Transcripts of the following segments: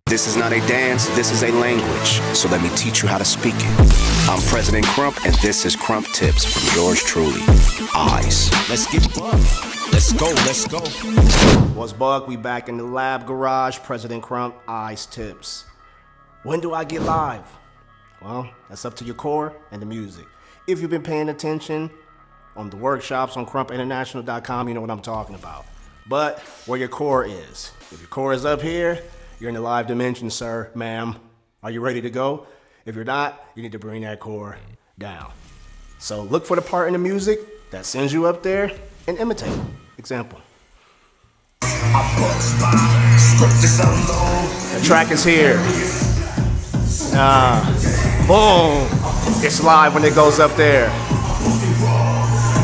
This is not a dance, this is a language, so let me teach you how to speak it. I'm President KRUMP, and this is KRUMP Tips from yours truly, Eyes. Let's get bugged. Let's go, let's go. What's bug? We back in the lab garage, President KRUMP, Eyes Tips. When do I get live? Well, that's up to your core and the music. If you've been paying attention on the workshops on KRUMPinternational.com, you know what I'm talking about. But where your core is. If your core is up here, you're in the live dimension, sir, ma'am. Are you ready to go? If you're not, you need to bring that core down. So look for the part in the music that sends you up there and imitate. Example. The track is here. Boom. It's live when it goes up there.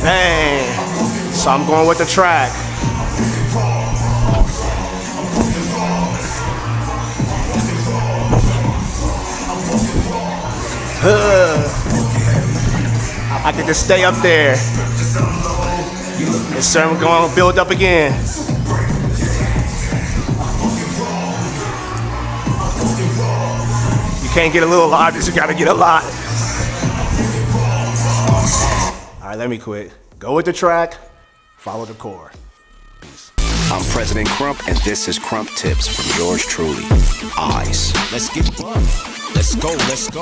Dang. So I'm going with the track. I can just stay up there. It's certainly going to build up again. You can't get a little lot, you got to get a lot. All right, let me quit. Go with the track, follow the core. Peace. I'm President KRUMP, and this is KRUMP Tips from yours truly, Eyes. Let's get bugged. Let's go, let's go.